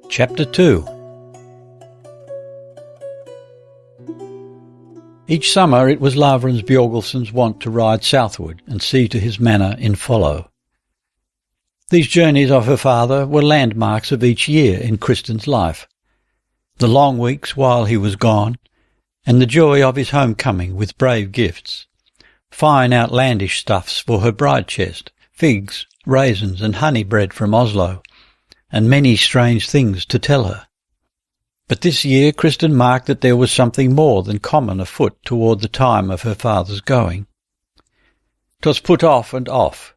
Chapter 2. Each summer it was Lavrans Bjorgulfsson's wont to ride southward and see to his manor in Follo. These journeys of her father were landmarks of each year in Kristin's life, the long weeks while he was gone, and the joy of his homecoming with brave gifts, fine outlandish stuffs for her bride chest, figs, raisins and honey bread from Oslo, and many strange things to tell her. But this year Kristin marked that there was something more than common afoot toward the time of her father's going. 'Twas put off and off.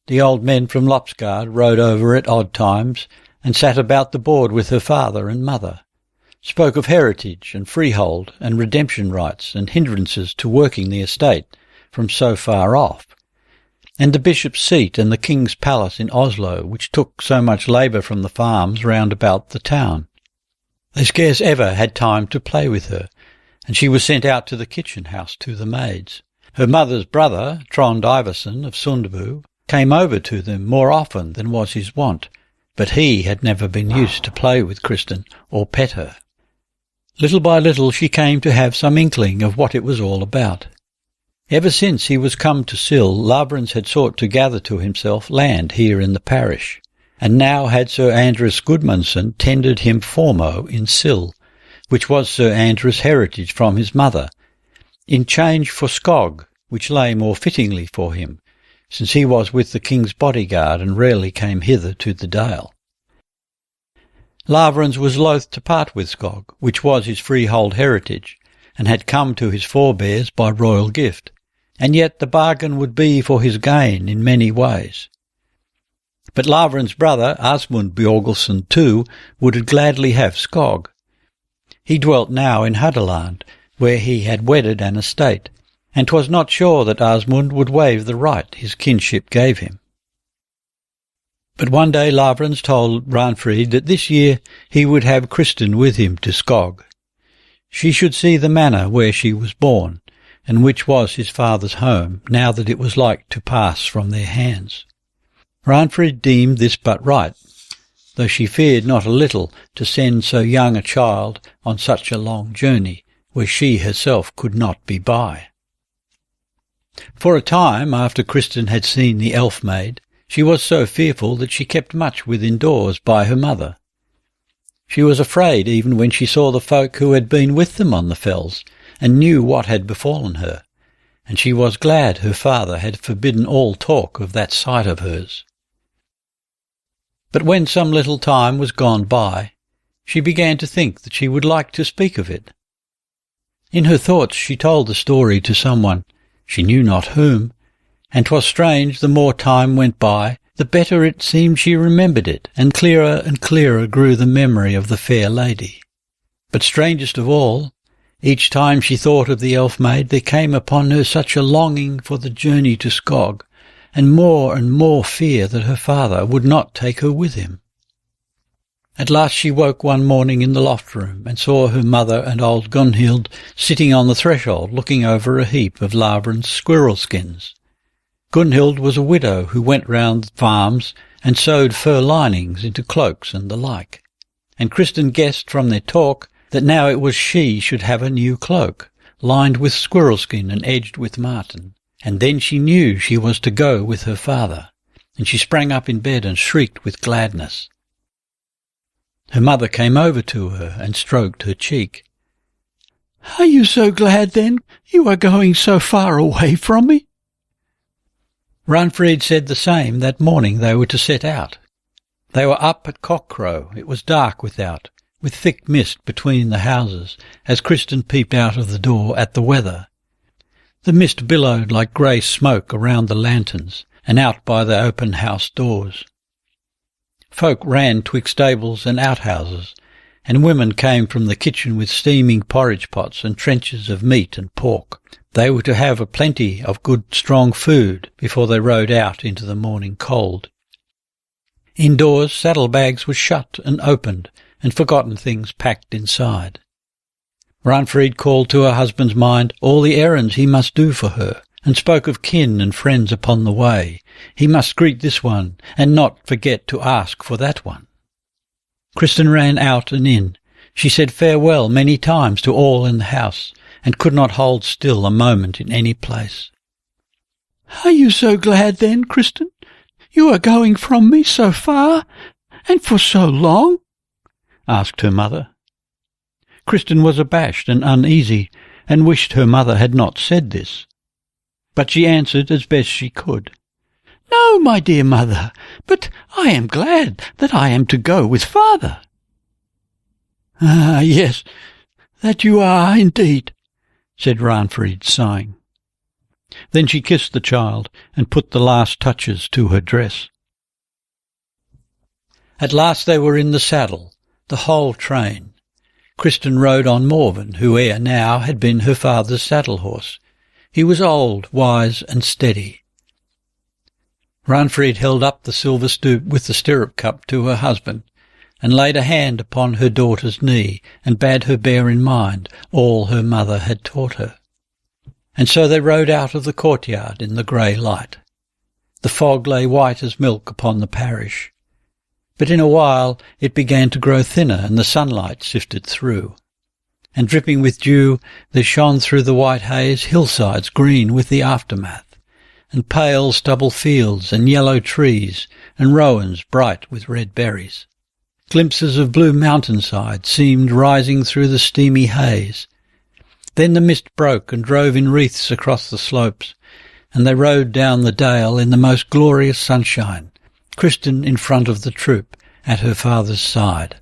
The old men from Lopsgard rode over at odd times, and sat about the board with her father and mother, spoke of heritage and freehold and redemption rights and hindrances to working the estate from so far off, and the bishop's seat and the king's palace in Oslo, which took so much labour from the farms round about the town. They scarce ever had time to play with her, and she was sent out to the kitchen house to the maids. Her mother's brother, Trond Iverson of Sundbu, came over to them more often than was his wont, but he had never been used to play with Kristin or pet her. Little by little she came to have some inkling of what it was all about. Ever since he was come to Sill, Lavrans had sought to gather to himself land here in the parish, and now had Sir Andres Gudmundsson tendered him Formo in Sill, which was Sir Andres' heritage from his mother, in change for Skog, which lay more fittingly for him, since he was with the king's bodyguard and rarely came hither to the Dale. Lavrans was loath to part with Skog, which was his freehold heritage, and had come to his forebears by royal gift, and yet the bargain would be for his gain in many ways. But Lavrans' brother, Asmund Bjorgulfsson too, would gladly have Skog. He dwelt now in Hadeland, where he had wedded an estate, and 'twas not sure that Asmund would waive the right his kinship gave him. But one day Lavrans told Ranfrid that this year he would have Kristin with him to Skog. She should see the manor where she was born, and which was his father's home, now that it was like to pass from their hands. Ranfrid deemed this but right, though she feared not a little to send so young a child on such a long journey, where she herself could not be by. For a time, after Kristin had seen the elf-maid, she was so fearful that she kept much within doors by her mother. She was afraid even when she saw the folk who had been with them on the fells, and knew what had befallen her, and she was glad her father had forbidden all talk of that sight of hers. But when some little time was gone by, she began to think that she would like to speak of it. In her thoughts she told the story to someone, she knew not whom, and 'twas strange the more time went by, the better it seemed she remembered it, and clearer grew the memory of the fair lady. But strangest of all, each time she thought of the elf-maid there came upon her such a longing for the journey to Skog, and more fear that her father would not take her with him. At last she woke one morning in the loft-room, and saw her mother and old Gunhild sitting on the threshold looking over a heap of Lavrans' squirrel skins. Gunhild was a widow who went round the farms and sewed fur linings into cloaks and the like, and Kristin guessed from their talk that now it was she should have a new cloak, lined with squirrel skin and edged with marten, and then she knew she was to go with her father, and she sprang up in bed and shrieked with gladness. Her mother came over to her and stroked her cheek. "Are you so glad, then, you are going so far away from me?" Ranfrid said the same that morning they were to set out. They were up at cockcrow. It was dark without, with thick mist between the houses, as Kristin peeped out of the door at the weather. The mist billowed like grey smoke around the lanterns and out by the open house doors. Folk ran twixt stables and outhouses, and women came from the kitchen with steaming porridge pots and trenchers of meat and pork. They were to have a plenty of good strong food before they rode out into the morning cold. Indoors, saddlebags were shut and opened, and forgotten things packed inside. Ranfried called to her husband's mind all the errands he must do for her, and spoke of kin and friends upon the way. He must greet this one, and not forget to ask for that one. Kristin ran out and in. She said farewell many times to all in the house, and could not hold still a moment in any place. "Are you so glad then, Kristin? You are going from me so far, and for so long?" asked her mother. Kristin was abashed and uneasy, and wished her mother had not said this. But she answered as best she could. "No, my dear mother, but I am glad that I am to go with father." "Ah, yes, that you are indeed," said Ranfried, sighing. Then she kissed the child and put the last touches to her dress. At last they were in the saddle, the whole train. Kristin rode on Morven, who ere now had been her father's saddle-horse. He was old, wise, and steady. Ranfried held up the silver stoop with the stirrup-cup to her husband, and laid a hand upon her daughter's knee, and bade her bear in mind all her mother had taught her. And so they rode out of the courtyard in the grey light. The fog lay white as milk upon the parish. But in a while it began to grow thinner, and the sunlight sifted through. And dripping with dew, there shone through the white haze hillsides green with the aftermath, and pale stubble fields and yellow trees, and rowans bright with red berries. Glimpses of blue mountainside seemed rising through the steamy haze. Then the mist broke and drove in wreaths across the slopes, and they rode down the dale in the most glorious sunshine, Kristin in front of the troop, at her father's side.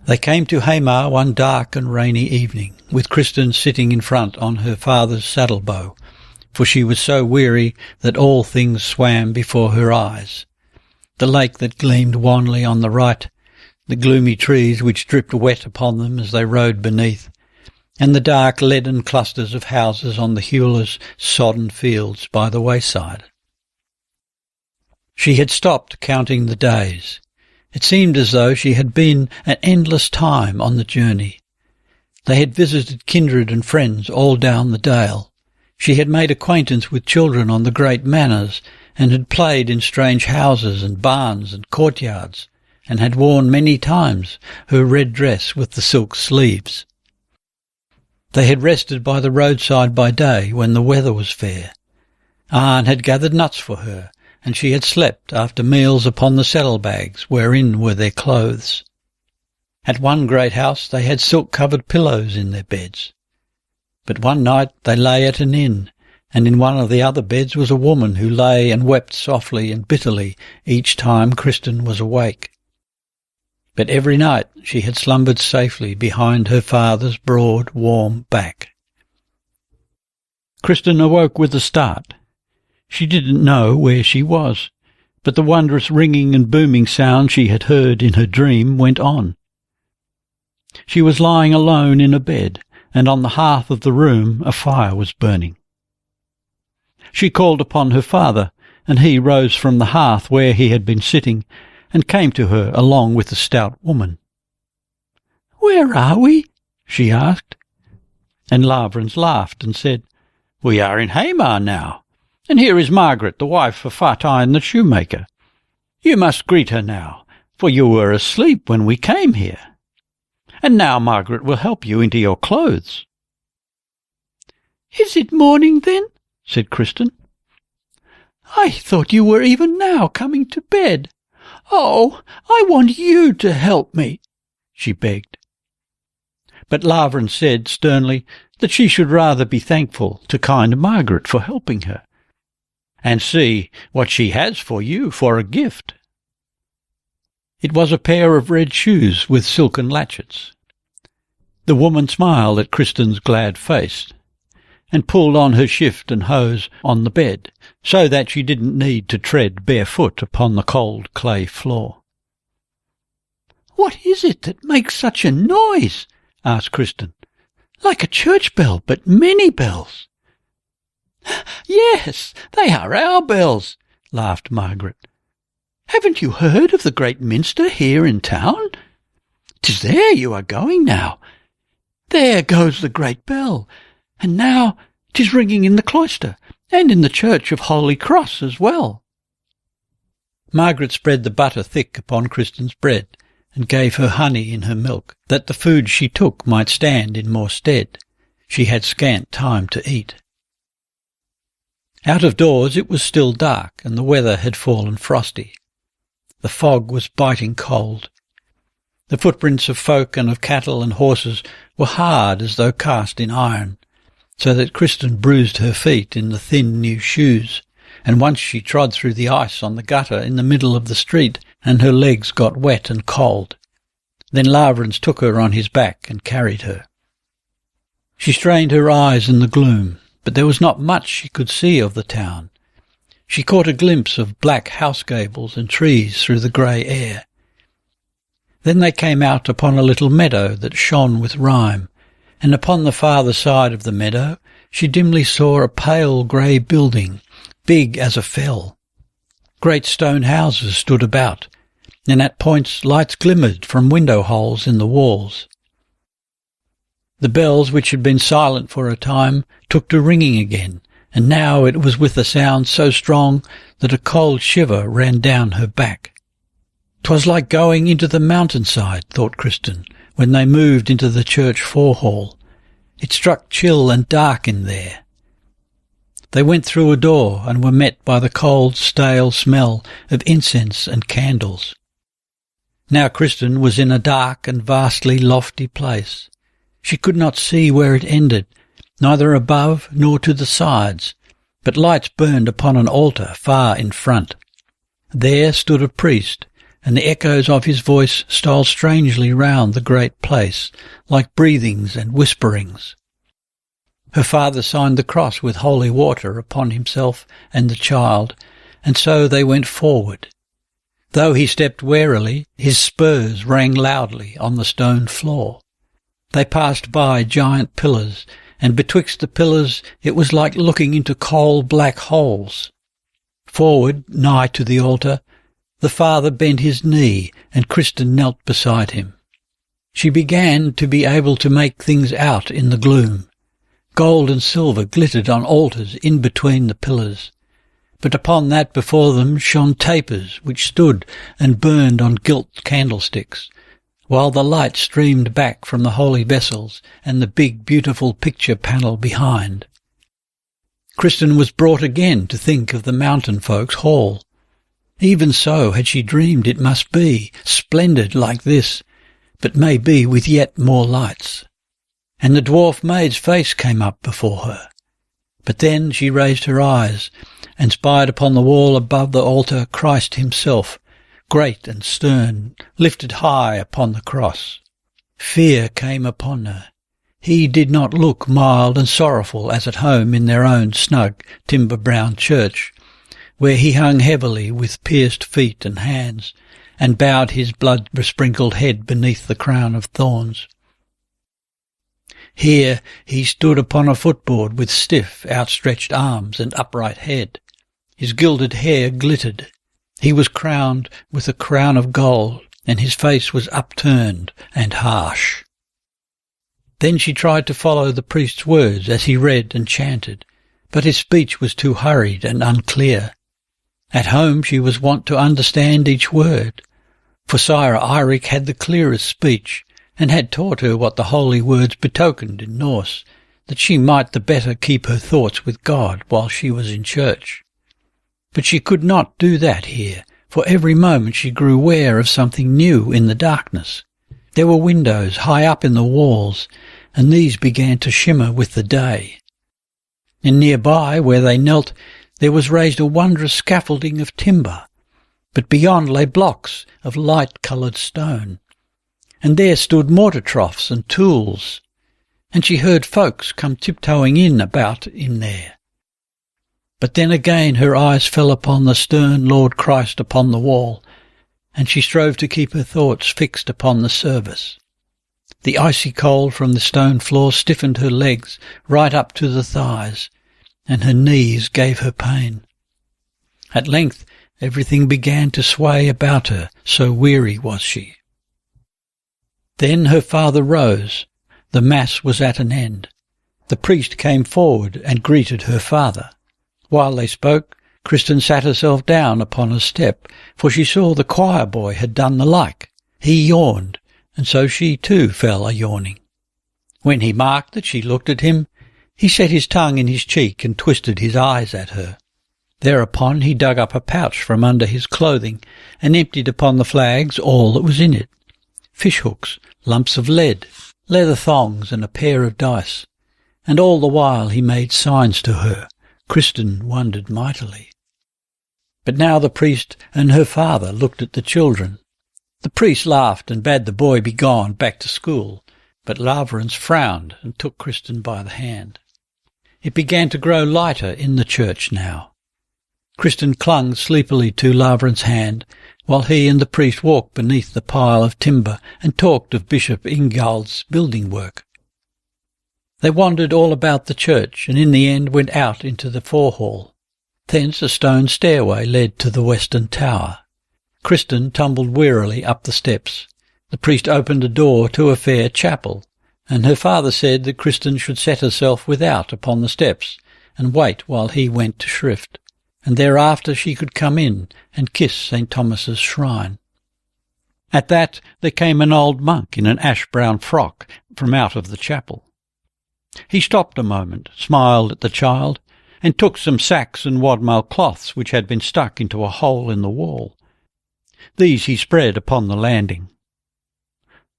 They came to Hamar one dark and rainy evening, with Kristin sitting in front on her father's saddle-bow, for she was so weary that all things swam before her eyes. The lake that gleamed wanly on the right, the gloomy trees which dripped wet upon them as they rode beneath, and the dark leaden clusters of houses on the Hewler's sodden fields by the wayside. She had stopped counting the days. It seemed as though she had been an endless time on the journey. They had visited kindred and friends all down the dale. She had made acquaintance with children on the great manors, and had played in strange houses and barns and courtyards, and had worn many times her red dress with the silk sleeves. They had rested by the roadside by day when the weather was fair. Arne had gathered nuts for her, and she had slept after meals upon the saddle-bags wherein were their clothes. At one great house they had silk-covered pillows in their beds. But one night they lay at an inn, and in one of the other beds was a woman who lay and wept softly and bitterly each time Kristin was awake. But every night she had slumbered safely behind her father's broad, warm back. Kristin awoke with a start. She didn't know where she was, but the wondrous ringing and booming sound she had heard in her dream went on. She was lying alone in a bed, and on the hearth of the room a fire was burning. She called upon her father, and he rose from the hearth where he had been sitting, and came to her along with the stout woman. "Where are we?" she asked. And Lavrans laughed and said, "We are in Hamar now. And here is Margaret, the wife of Fatine the shoemaker. You must greet her now, for you were asleep when we came here. And now Margaret will help you into your clothes." "Is it morning, then?" said Kristin. "I thought you were even now coming to bed. Oh, I want you to help me," she begged. But Lavrans said sternly that she should rather be thankful to kind Margaret for helping her, and see what she has for you for a gift. It was a pair of red shoes with silken latchets. The woman smiled at Kristin's glad face. and pulled on her shift and hose on the bed, so that she didn't need to tread barefoot upon the cold clay floor. "What is it that makes such a noise?" asked Kristin. "Like a church bell, but many bells." "Yes, they are our bells," laughed Margaret. "Haven't you heard of the great minster here in town? 'Tis there you are going now. There goes the great bell, and now 'tis ringing in the cloister, and in the church of Holy Cross as well." Margaret spread the butter thick upon Kristin's bread, and gave her honey in her milk, that the food she took might stand in more stead. She had scant time to eat. Out of doors it was still dark, and the weather had fallen frosty. The fog was biting cold. The footprints of folk and of cattle and horses were hard as though cast in iron, so that Kristin bruised her feet in the thin new shoes, and once she trod through the ice on the gutter in the middle of the street, and her legs got wet and cold. Then Lavrans took her on his back and carried her. She strained her eyes in the gloom, but there was not much she could see of the town. She caught a glimpse of black house gables and trees through the grey air. Then they came out upon a little meadow that shone with rime, and upon the farther side of the meadow she dimly saw a pale grey building, big as a fell. Great stone houses stood about, and at points lights glimmered from window holes in the walls. The bells, which had been silent for a time, took to ringing again, and now it was with a sound so strong that a cold shiver ran down her back. 'Twas like going into the mountainside, thought Kristin, when they moved into the church forehall. It struck chill and dark in there. They went through a door and were met by the cold, stale smell of incense and candles. Now Kristin was in a dark and vastly lofty place. She could not see where it ended, neither above nor to the sides, but lights burned upon an altar far in front. There stood a priest, and the echoes of his voice stole strangely round the great place, like breathings and whisperings. Her father signed the cross with holy water upon himself and the child, and so they went forward. Though he stepped warily, his spurs rang loudly on the stone floor. They passed by giant pillars, and betwixt the pillars it was like looking into coal black holes. Forward, nigh to the altar, the father bent his knee, and Kristin knelt beside him. She began to be able to make things out in the gloom. Gold and silver glittered on altars in between the pillars, but upon that before them shone tapers which stood and burned on gilt candlesticks, while the light streamed back from the holy vessels and the big beautiful picture panel behind. Kristin was brought again to think of the mountain folks' hall. Even so had she dreamed it must be, splendid like this, but maybe with yet more lights. And the dwarf maid's face came up before her. But then she raised her eyes, and spied upon the wall above the altar Christ himself, great and stern, lifted high upon the cross. Fear came upon her. He did not look mild and sorrowful as at home in their own snug timber-brown church, where he hung heavily with pierced feet and hands, and bowed his blood-besprinkled head beneath the crown of thorns. Here he stood upon a footboard with stiff, outstretched arms and upright head. His gilded hair glittered. He was crowned with a crown of gold, and his face was upturned and harsh. Then she tried to follow the priest's words as he read and chanted, but his speech was too hurried and unclear. At home she was wont to understand each word, for Sire Eirik had the clearest speech, and had taught her what the holy words betokened in Norse, that she might the better keep her thoughts with God while she was in church. But she could not do that here, for every moment she grew aware of something new in the darkness. There were windows high up in the walls, and these began to shimmer with the day. And nearby, where they knelt, there was raised a wondrous scaffolding of timber, but beyond lay blocks of light-coloured stone. And there stood mortar troughs and tools. and she heard folks come tiptoeing about in there. But then again her eyes fell upon the stern Lord Christ upon the wall, and she strove to keep her thoughts fixed upon the service. The icy cold from the stone floor stiffened her legs right up to the thighs, and her knees gave her pain. At length everything began to sway about her, so weary was she. Then her father rose. The Mass was at an end. The priest came forward and greeted her father. While they spoke, Kristin sat herself down upon a step, for she saw the choir boy had done the like. He yawned, and so she too fell a-yawning. When he marked that she looked at him, he set his tongue in his cheek and twisted his eyes at her. Thereupon he dug up a pouch from under his clothing and emptied upon the flags all that was in it: fish-hooks, lumps of lead, leather thongs, and a pair of dice. And all the while he made signs to her. Kristin wondered mightily. But now the priest and her father looked at the children. The priest laughed and bade the boy be gone back to school, but Lavrans frowned and took Kristin by the hand. It began to grow lighter in the church now. Kristin clung sleepily to Lavrans' hand, while he and the priest walked beneath the pile of timber and talked of Bishop Ingald's building work. They wandered all about the church, and in the end went out into the forehall. Thence a stone stairway led to the western tower. Kristin tumbled wearily up the steps. The priest opened a door to a fair chapel, and her father said that Kristin should set herself without upon the steps, and wait while he went to shrift, and thereafter she could come in and kiss St. Thomas's shrine. At that there came an old monk in an ash-brown frock from out of the chapel. He stopped a moment, smiled at the child, and took some sacks and wadmal cloths which had been stuck into a hole in the wall. These he spread upon the landing.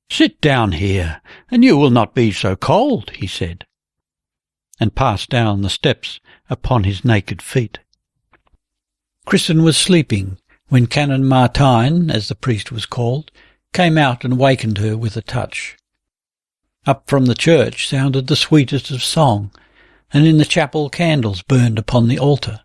"Sit down here, and you will not be so cold," he said, and passed down the steps upon his naked feet. Kristin was sleeping when Canon Martijn, as the priest was called, came out and wakened her with a touch. Up from the church sounded the sweetest of song, and in the chapel candles burned upon the altar.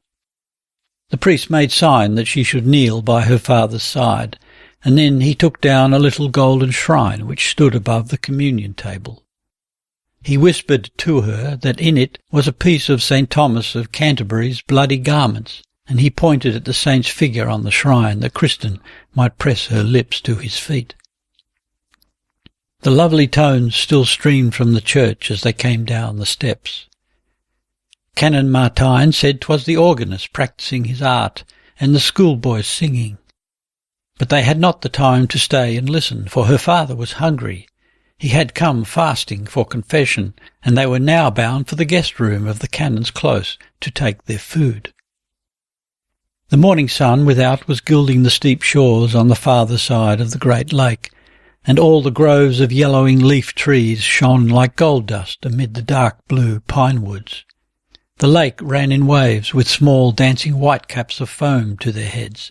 The priest made sign that she should kneel by her father's side, and then he took down a little golden shrine which stood above the communion table. He whispered to her that in it was a piece of St. Thomas of Canterbury's bloody garments, and he pointed at the saint's figure on the shrine that Kristin might press her lips to his feet. The lovely tones still streamed from the church as they came down the steps. Canon Martijn said 'twas the organist practising his art, and the schoolboys singing. But they had not the time to stay and listen, for her father was hungry. He had come fasting for confession, and they were now bound for the guest room of the canon's close to take their food. The morning sun without was gilding the steep shores on the farther side of the great lake, and all the groves of yellowing leaf trees shone like gold dust amid the dark blue pine woods. The lake ran in waves with small dancing whitecaps of foam to their heads.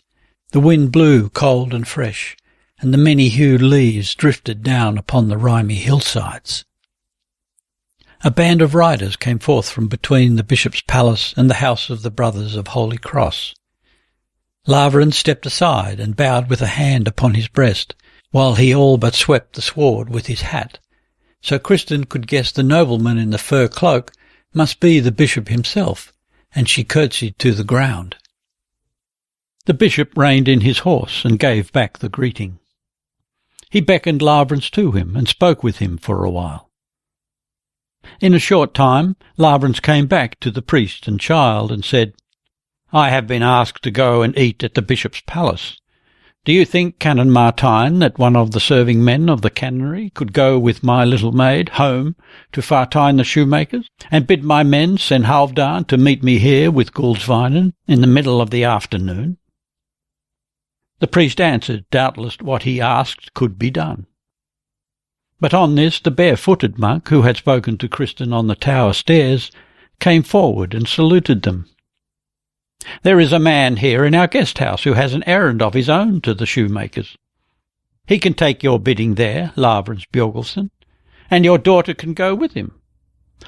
The wind blew cold and fresh, and the many-hued leaves drifted down upon the rimy hillsides. A band of riders came forth from between the bishop's palace and the house of the Brothers of Holy Cross. Lavrans stepped aside and bowed with a hand upon his breast, while he all but swept the sward with his hat, so Kristin could guess the nobleman in the fur cloak must be the bishop himself, and she curtsied to the ground. The bishop reined in his horse and gave back the greeting. He beckoned Lavrans to him and spoke with him for a while. In a short time Lavrans came back to the priest and child and said, "I have been asked to go and eat at the bishop's palace. Do you think, Canon Martijn, that one of the serving men of the canonry could go with my little maid home to Fartijn the shoemaker's, and bid my men send Halfdan to meet me here with Guldsvinen in the middle of the afternoon?" The priest answered, doubtless what he asked could be done. But on this the bare-footed monk, who had spoken to Kristin on the tower stairs, came forward and saluted them. "There is a man here in our guest-house who has an errand of his own to the shoemaker's. He can take your bidding there, Lavrans Bjorgelsen, and your daughter can go with him.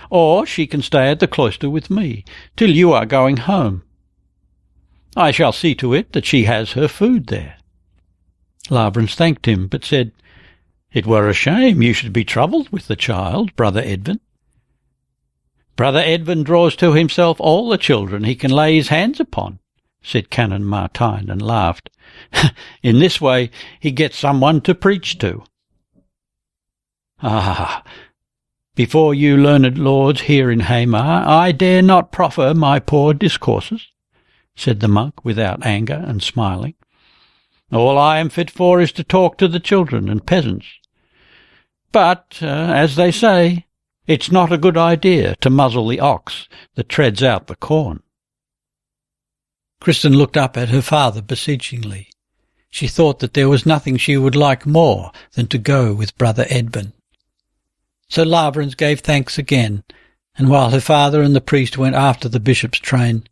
Or she can stay at the cloister with me till you are going home. I shall see to it that she has her food there." Lavrans thanked him, but said, "It were a shame you should be troubled with the child, Brother Edvin." "Brother Edvin draws to himself all the children he can lay his hands upon," said Canon Martijn, and laughed. "In this way he gets someone to preach to." "Ah, before you learned lords here in Hamar, I dare not proffer my poor discourses," said the monk without anger and smiling. "All I am fit for is to talk to the children and peasants. But, as they say, it's not a good idea to muzzle the ox that treads out the corn." Kristin looked up at her father beseechingly. She thought that there was nothing she would like more than to go with Brother Edvin. So Lavrans gave thanks again, and while her father and the priest went after the bishop's train,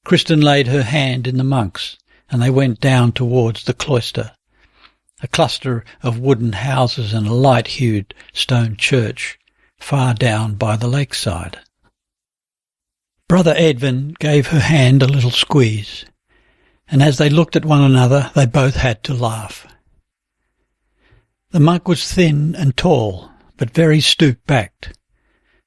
Kristin laid her hand in the monk's, and they went down towards the cloister, a cluster of wooden houses and a light-hued stone church far down by the lakeside. Brother Edvin gave her hand a little squeeze, and as they looked at one another they both had to laugh. The monk was thin and tall, but very stoop-backed.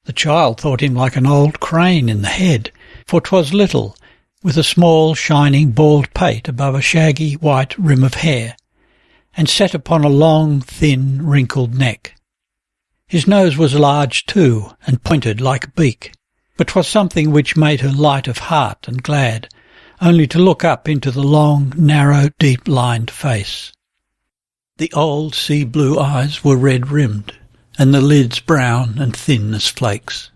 The child thought him like an old crane in the head, for 'twas little, with a small, shining, bald pate above a shaggy white rim of hair, and set upon a long, thin, wrinkled neck. His nose was large too, and pointed like a beak, but 'twas something which made her light of heart and glad, only to look up into the long, narrow, deep-lined face. The old sea-blue eyes were red-rimmed, and the lids brown and thin as flakes.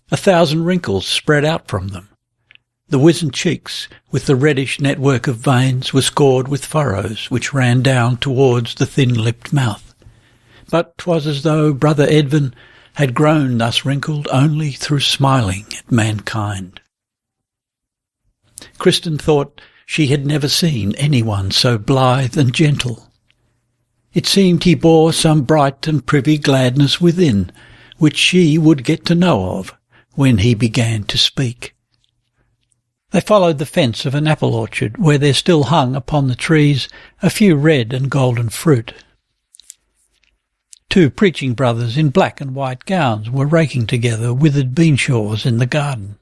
1,000 wrinkles spread out from them. The wizened cheeks, with the reddish network of veins, were scored with furrows which ran down towards the thin-lipped mouth. But 'twas as though Brother Edvin had grown thus wrinkled only through smiling at mankind. Kristin thought she had never seen anyone so blithe and gentle. It seemed he bore some bright and privy gladness within, which she would get to know of when he began to speak. They followed the fence of an apple orchard, where there still hung upon the trees a few red and golden fruit. 2 preaching brothers in black and white gowns were raking together withered bean-shaws in the garden.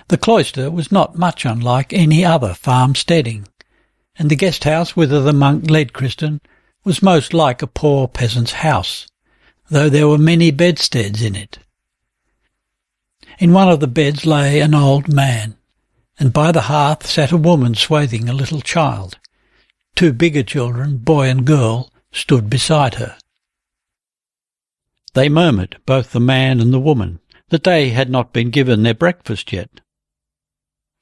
The cloister was not much unlike any other farm-steading, and the guest-house whither the monk led Kristin was most like a poor peasant's house, though there were many bedsteads in it. In one of the beds lay an old man, and by the hearth sat a woman swathing a little child. 2 bigger children, boy and girl, stood beside her. They murmured, both the man and the woman, that they had not been given their breakfast yet.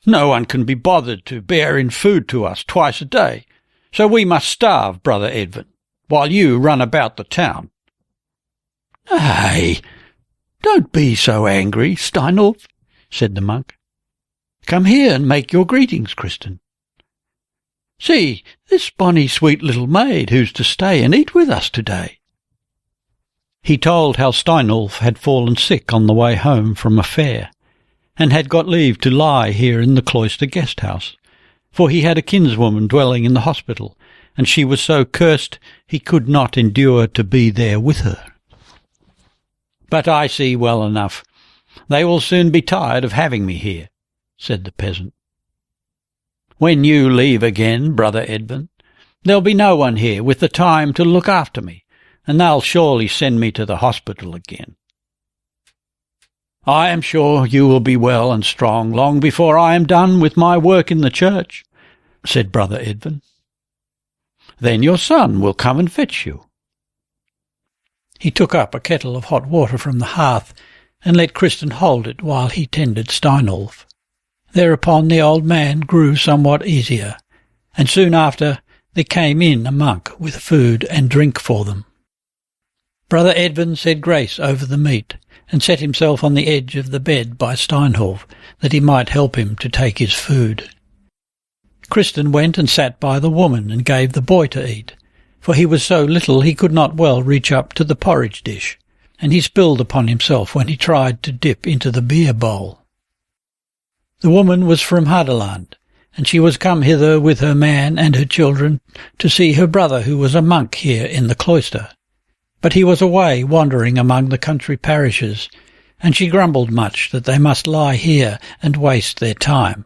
"No one can be bothered to bear in food to us twice a day, so we must starve, Brother Edvin, while you run about the town." "Nay, don't be so angry, Steinulf," said the monk. "Come here and make your greetings, Kristin. See, this bonny sweet little maid who's to stay and eat with us today." He told how Steinulf had fallen sick on the way home from a fair, and had got leave to lie here in the cloister guest-house, for he had a kinswoman dwelling in the hospital, and she was so cursed he could not endure to be there with her. "But I see well enough. They will soon be tired of having me here," said the peasant. "When you leave again, Brother Edvin, there'll be no one here with the time to look after me, and they'll surely send me to the hospital again." "I am sure you will be well and strong long before I am done with my work in the church," said Brother Edvin. "Then your son will come and fetch you." He took up a kettle of hot water from the hearth and let Kristin hold it while he tended Steinulf. Thereupon the old man grew somewhat easier, and soon after there came in a monk with food and drink for them. Brother Edvin said grace over the meat, and set himself on the edge of the bed by Steinulf, that he might help him to take his food. Kristin went and sat by the woman and gave the boy to eat, for he was so little he could not well reach up to the porridge dish, and he spilled upon himself when he tried to dip into the beer bowl. The woman was from Hadeland, and she was come hither with her man and her children to see her brother, who was a monk here in the cloister. But he was away wandering among the country parishes, and she grumbled much that they must lie here and waste their time.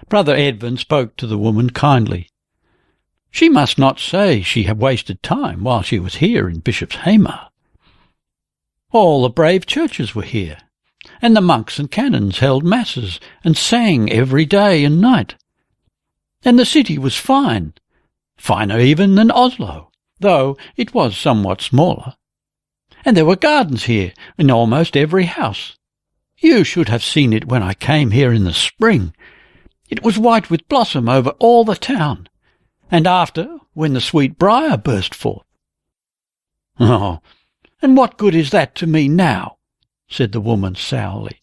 Brother Edvin spoke to the woman kindly. She must not say she had wasted time while she was here in Bishop's Hamar. All the brave churches were here, and the monks and canons held masses and sang every day and night. And the city was fine, finer even than Oslo, though it was somewhat smaller. And there were gardens here in almost every house. You should have seen it when I came here in the spring. It was white with blossom over all the town, and after, when the sweet briar burst forth. Oh, and what good is that to me now? Said the woman sourly.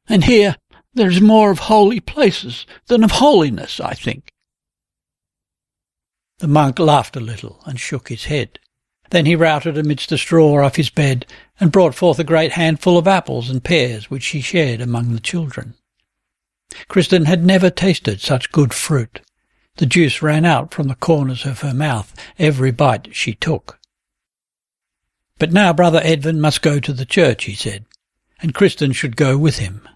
And here there is more of holy places than of holiness, I think. The monk laughed a little and shook his head. Then he routed amidst the straw off his bed and brought forth a great handful of apples and pears which he shared among the children. Kristin had never tasted such good fruit. The juice ran out from the corners of her mouth every bite she took. But now Brother Edvin must go to the church, he said, and Kristin should go with him.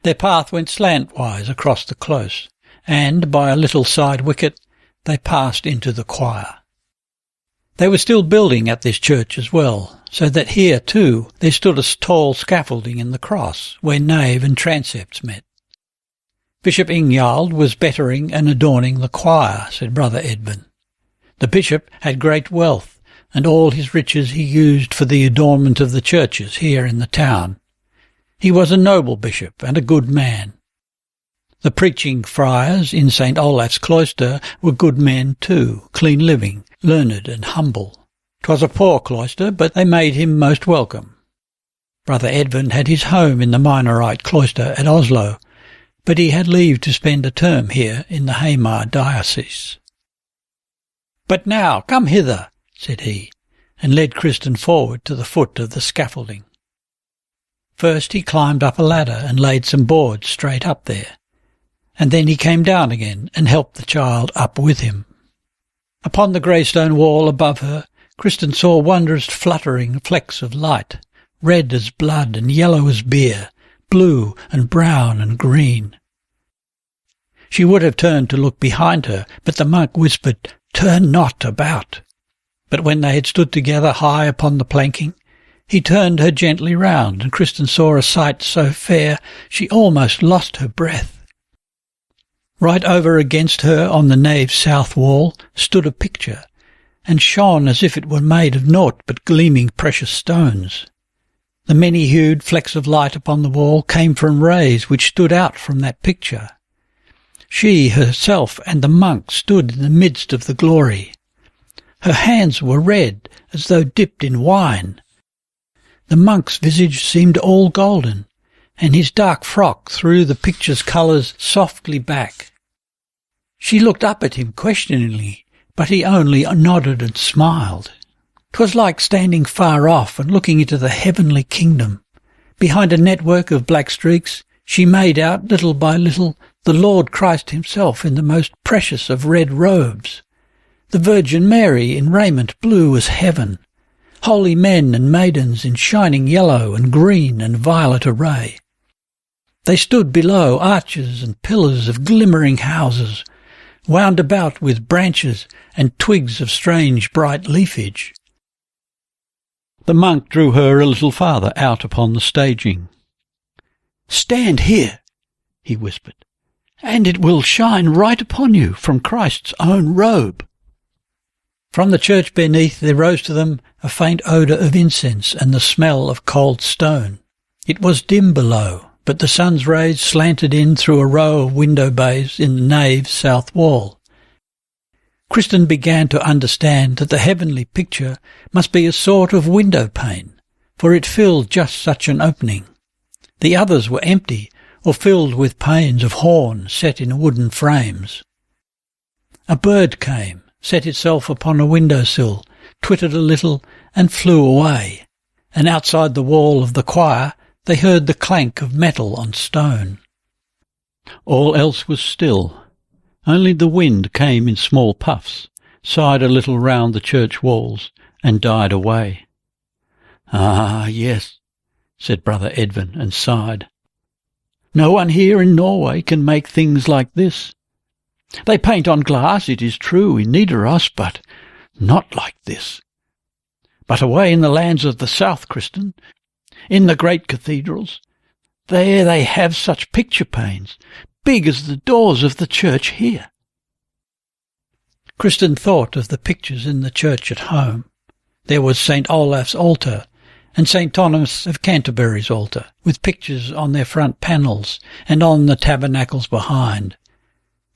Their path went slantwise across the close, and by a little side wicket they passed into the choir. They were still building at this church as well, so that here, too, there stood a tall scaffolding in the cross, where nave and transepts met. Bishop Ingjald was bettering and adorning the choir, said Brother Edvin. The bishop had great wealth, and all his riches he used for the adornment of the churches here in the town. He was a noble bishop and a good man. The preaching friars in St. Olaf's cloister were good men too, clean living, learned and humble. 'Twas a poor cloister, but they made him most welcome. Brother Edvin had his home in the Minorite cloister at Oslo, but he had leave to spend a term here in the Hamar diocese. But now, come hither, said he, and led Kristin forward to the foot of the scaffolding. First he climbed up a ladder and laid some boards straight up there, and then he came down again and helped the child up with him. Upon the grey stone wall above her, Kristin saw wondrous fluttering flecks of light, red as blood and yellow as beer, blue and brown and green. She would have turned to look behind her, but the monk whispered, "Turn not about." But when they had stood together high upon the planking, he turned her gently round, and Kristin saw a sight so fair she almost lost her breath. Right over against her on the nave's south wall stood a picture, and shone as if it were made of naught but gleaming precious stones. The many-hued flecks of light upon the wall came from rays which stood out from that picture. She herself and the monk stood in the midst of the glory. Her hands were red, as though dipped in wine. The monk's visage seemed all golden, and his dark frock threw the picture's colours softly back. She looked up at him questioningly, but he only nodded and smiled. 'Twas like standing far off and looking into the heavenly kingdom. Behind a network of black streaks, she made out, little by little, the Lord Christ himself in the most precious of red robes, the Virgin Mary in raiment blue as heaven, holy men and maidens in shining yellow and green and violet array. They stood below arches and pillars of glimmering houses, wound about with branches and twigs of strange bright leafage. The monk drew her a little farther out upon the staging. "Stand here," he whispered, "and it will shine right upon you from Christ's own robe." From the church beneath there rose to them a faint odour of incense and the smell of cold stone. It was dim below, but the sun's rays slanted in through a row of window bays in the nave's south wall. Kristin began to understand that the heavenly picture must be a sort of window pane, for it filled just such an opening. The others were empty, or filled with panes of horn set in wooden frames. A bird came, set itself upon a window-sill, twittered a little, and flew away, and outside the wall of the choir they heard the clank of metal on stone. All else was still. Only the wind came in small puffs, sighed a little round the church walls, and died away. "Ah, yes," said Brother Edvin, and sighed. "No one here in Norway can make things like this. They paint on glass, it is true, in Nidaros, but not like this. But away in the lands of the south, Kristin, in the great cathedrals, there they have such picture panes, big as the doors of the church here." Kristin thought of the pictures in the church at home. There was St. Olaf's altar and St. Thomas of Canterbury's altar, with pictures on their front panels and on the tabernacles behind.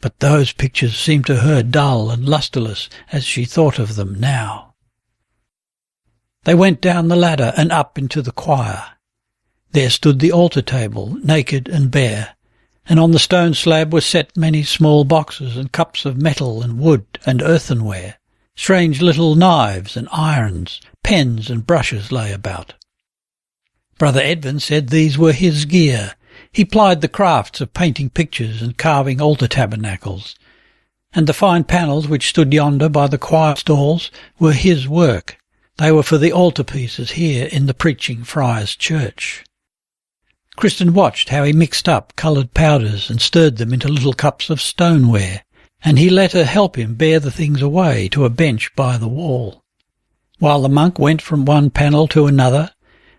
But those pictures seemed to her dull and lustreless as she thought of them now. They went down the ladder and up into the choir. There stood the altar table, naked and bare, and on the stone slab were set many small boxes and cups of metal and wood and earthenware. Strange little knives and irons, pens and brushes lay about. Brother Edvin said these were his gear. He plied the crafts of painting pictures and carving altar tabernacles, and the fine panels which stood yonder by the choir stalls were his work. They were for the altarpieces here in the preaching friar's church. Kristin watched how he mixed up coloured powders and stirred them into little cups of stoneware, and he let her help him bear the things away to a bench by the wall, while the monk went from one panel to another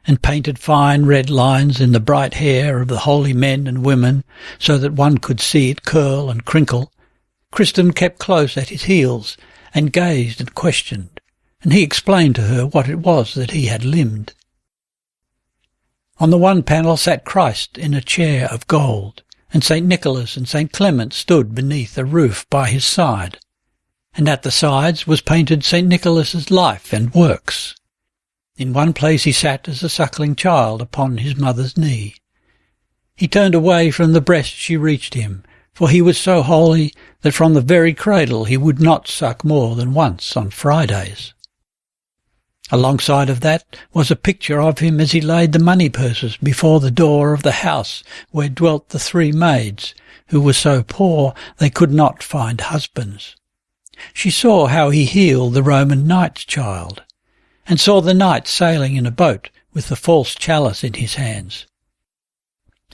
and painted fine red lines in the bright hair of the holy men and women so that one could see it curl and crinkle. Kristin kept close at his heels and gazed and questioned, and he explained to her what it was that he had limned. On the one panel sat Christ in a chair of gold, and St. Nicholas and St. Clement stood beneath a roof by his side, and at the sides was painted St. Nicholas's life and works. In one place he sat as a suckling child upon his mother's knee. He turned away from the breast she reached him, for he was so holy that from the very cradle he would not suck more than once on Fridays. Alongside of that was a picture of him as he laid the money purses before the door of the house where dwelt the 3 maids, who were so poor they could not find husbands. She saw how he healed the Roman knight's child, and saw the knight sailing in a boat with the false chalice in his hands.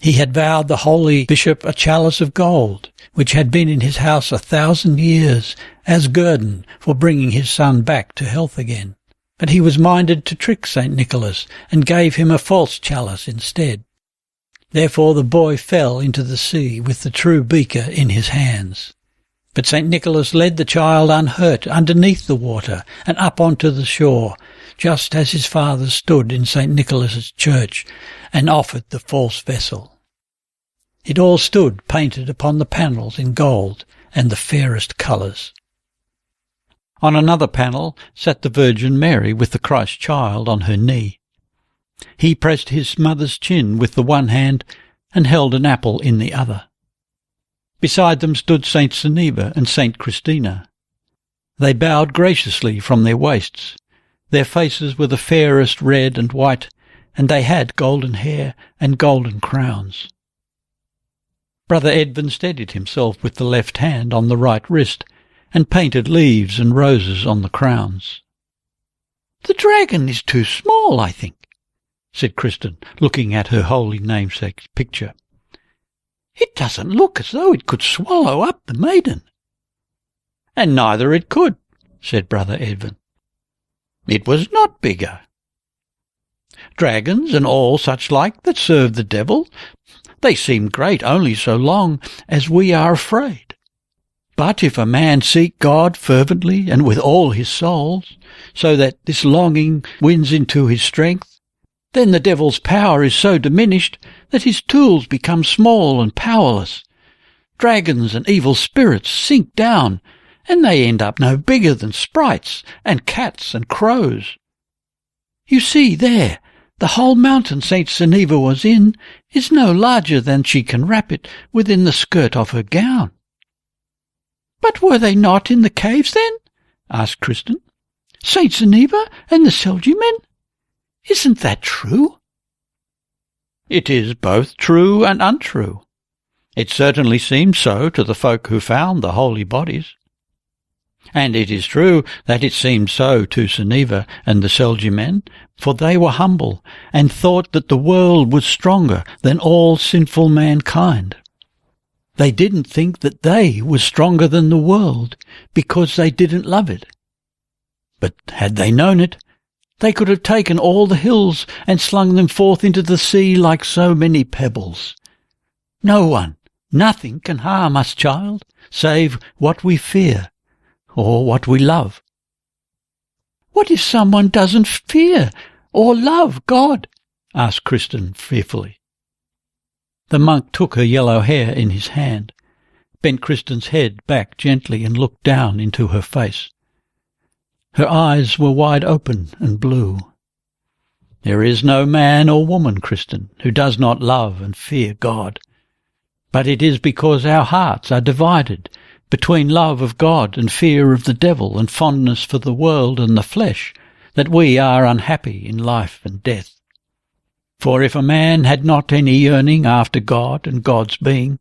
He had vowed the holy bishop a chalice of gold, which had been in his house 1,000 years, as guerdon for bringing his son back to health again. But he was minded to trick St. Nicholas, and gave him a false chalice instead. Therefore the boy fell into the sea with the true beaker in his hands. But St. Nicholas led the child unhurt underneath the water and up onto the shore, just as his father stood in St. Nicholas's church and offered the false vessel. It all stood painted upon the panels in gold and the fairest colours. On another panel sat the Virgin Mary with the Christ child on her knee. He pressed his mother's chin with the one hand and held an apple in the other. Beside them stood Saint Sunniva and Saint Christina. They bowed graciously from their waists. Their faces were the fairest red and white, and they had golden hair and golden crowns. Brother Edvin steadied himself with the left hand on the right wrist, and painted leaves and roses on the crowns. "The dragon is too small, I think," said Kristin, looking at her holy namesake's picture. "It doesn't look as though it could swallow up the maiden." "And neither it could," said Brother Edvin. "It was not bigger. Dragons and all such like that serve the devil, they seem great only so long as we are afraid. But if a man seek God fervently and with all his souls, so that this longing wins into his strength, then the devil's power is so diminished that his tools become small and powerless. Dragons and evil spirits sink down, and they end up no bigger than sprites and cats and crows. You see there, the whole mountain St. Sunniva was in is no larger than she can wrap it within the skirt of her gown." "But were they not in the caves then?" asked Kristin. Saint Zeniba and the Seljumen? Isn't that true?" "It is both true and untrue. It certainly seemed so to the folk who found the holy bodies. And it is true that it seemed so to Zeniba and the Seljumen, for they were humble and thought that the world was stronger than all sinful mankind. They didn't think that they were stronger than the world because they didn't love it. But had they known it, they could have taken all the hills and slung them forth into the sea like so many pebbles. No one, nothing can harm us, child, save what we fear or what we love." "What if someone doesn't fear or love God?" asked Kristin fearfully. The monk took her yellow hair in his hand, bent Kristin's head back gently and looked down into her face. Her eyes were wide open and blue. "There is no man or woman, Kristin, who does not love and fear God. But it is because our hearts are divided between love of God and fear of the devil and fondness for the world and the flesh that we are unhappy in life and death. For if a man had not any yearning after God and God's being,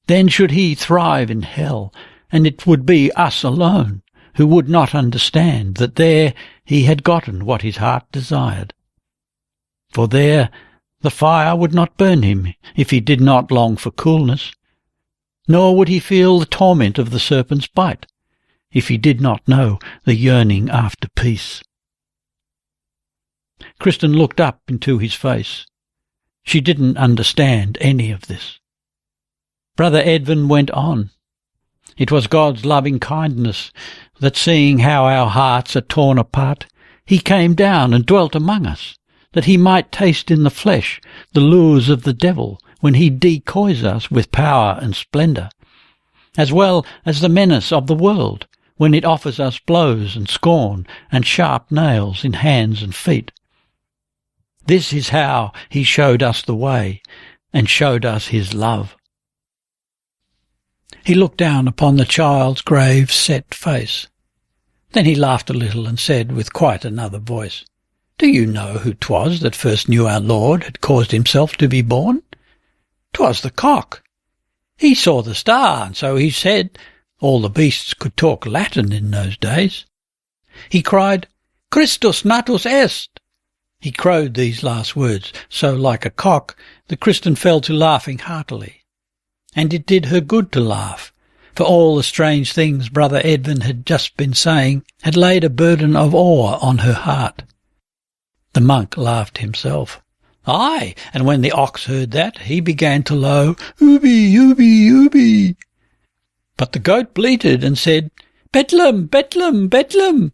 then should he thrive in hell, and it would be us alone who would not understand that there he had gotten what his heart desired. For there the fire would not burn him if he did not long for coolness, nor would he feel the torment of the serpent's bite if he did not know the yearning after peace." Kristin looked up into his face. She didn't understand any of this. Brother Edvin went on. It was God's loving kindness that, seeing how our hearts are torn apart, he came down and dwelt among us, that he might taste in the flesh the lures of the devil when he decoys us with power and splendour, as well as the menace of the world when it offers us blows and scorn and sharp nails in hands and feet. This is how he showed us the way and showed us his love." He looked down upon the child's grave, set face. Then he laughed a little and said with quite another voice, "Do you know who 'twas that first knew our Lord had caused himself to be born? 'Twas the cock. He saw the star, and so he said, all the beasts could talk Latin in those days. He cried, 'Christus natus est!' He crowed these last words so like a cock that Kristin fell to laughing heartily. And it did her good to laugh, for all the strange things Brother Edvin had just been saying had laid a burden of awe on her heart. The monk laughed himself. Aye, and when the ox heard that, he began to low, "Ubi, ubi, ubi." But the goat bleated and said, "Bethlem, Bethlem, Bethlem."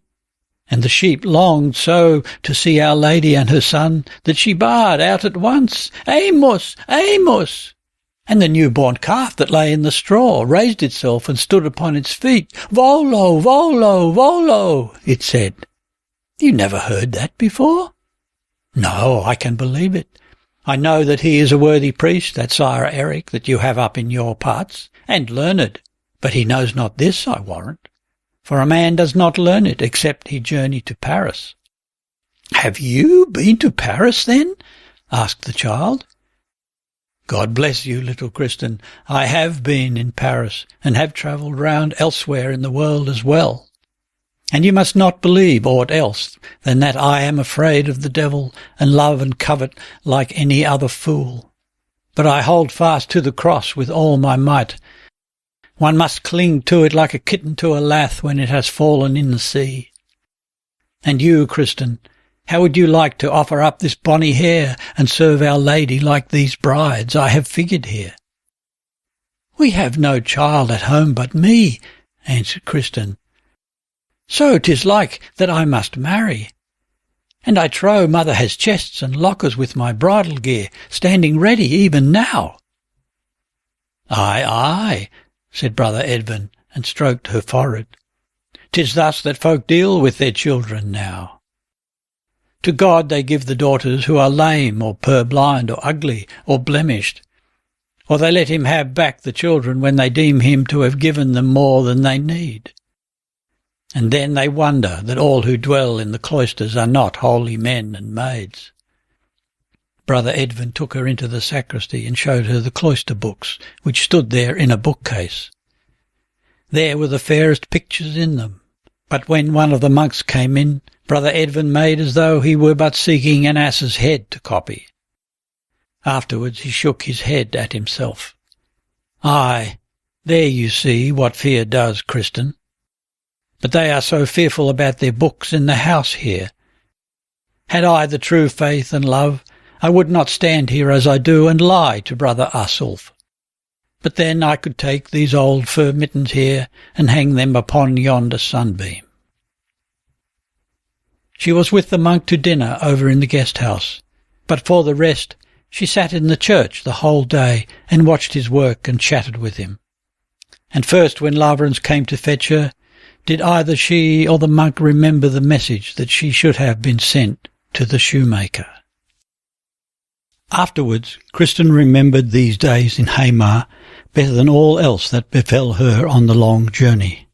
And the sheep longed so to see Our Lady and her Son that she barred out at once, "Amos, Amos." And the newborn calf that lay in the straw raised itself and stood upon its feet. "Volo, volo, volo," it said. You never heard that before? No, I can believe it. I know that he is a worthy priest, that Sire Eric that you have up in your parts, and learned, but he knows not this, I warrant. For a man does not learn it except he journey to Paris. "Have you been to Paris, then?" asked the child. "God bless you, little Kristin. I have been in Paris, and have travelled round elsewhere in the world as well. And you must not believe aught else than that I am afraid of the devil, and love and covet like any other fool. But I hold fast to the cross with all my might. One must cling to it like a kitten to a lath when it has fallen in the sea. And you, Kristin, how would you like to offer up this bonny hair and serve Our Lady like these brides I have figured here?" "We have no child at home but me," answered Kristin. "So 'tis like that I must marry. And I trow mother has chests and lockers with my bridal gear standing ready even now." "Aye, aye," said Brother Edvin, and stroked her forehead. "'Tis thus that folk deal with their children now. To God they give the daughters who are lame or purblind or ugly or blemished, or they let him have back the children when they deem him to have given them more than they need. And then they wonder that all who dwell in the cloisters are not holy men and maids. Brother Edvin took her into the sacristy and showed her the cloister books, which stood there in a bookcase. There were the fairest pictures in them, but when one of the monks came in, Brother Edvin made as though he were but seeking an ass's head to copy. Afterwards he shook his head at himself. "Aye, there you see what fear does, Kristin. But they are so fearful about their books in the house here. Had I the true faith and love, I would not stand here as I do and lie to Brother Asulf. But then I could take these old fur mittens here and hang them upon yonder sunbeam." She was with the monk to dinner over in the guest-house, but for the rest she sat in the church the whole day and watched his work and chatted with him. And first when Lavrans came to fetch her, did either she or the monk remember the message that she should have been sent to the shoemaker. Afterwards, Kristin remembered these days in Hamar better than all else that befell her on the long journey.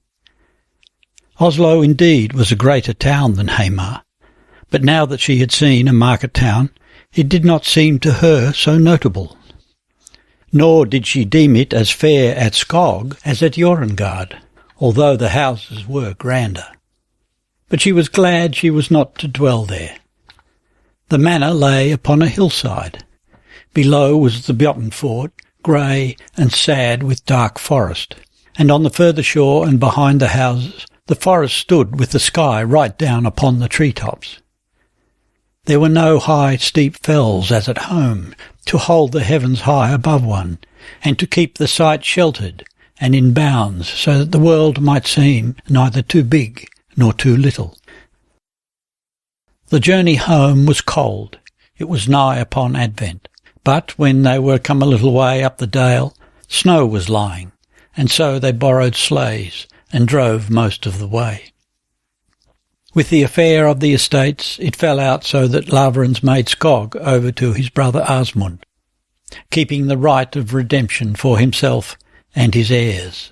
Oslo indeed was a greater town than Hamar, but now that she had seen a market town, it did not seem to her so notable. Nor did she deem it as fair at Skog as at Jorengard, although the houses were grander. But she was glad she was not to dwell there. The manor lay upon a hillside. Below was the Bjottenford, grey and sad with dark forest, and on the further shore and behind the houses the forest stood with the sky right down upon the tree-tops. There were no high steep fells as at home to hold the heavens high above one, and to keep the sight sheltered and in bounds so that the world might seem neither too big nor too little. The journey home was cold. It was nigh upon Advent, but when they were come a little way up the dale, snow was lying, and so they borrowed sleighs and drove most of the way. With the affair of the estates, it fell out so that Lavrans made Skog over to his brother Asmund, keeping the right of redemption for himself and his heirs.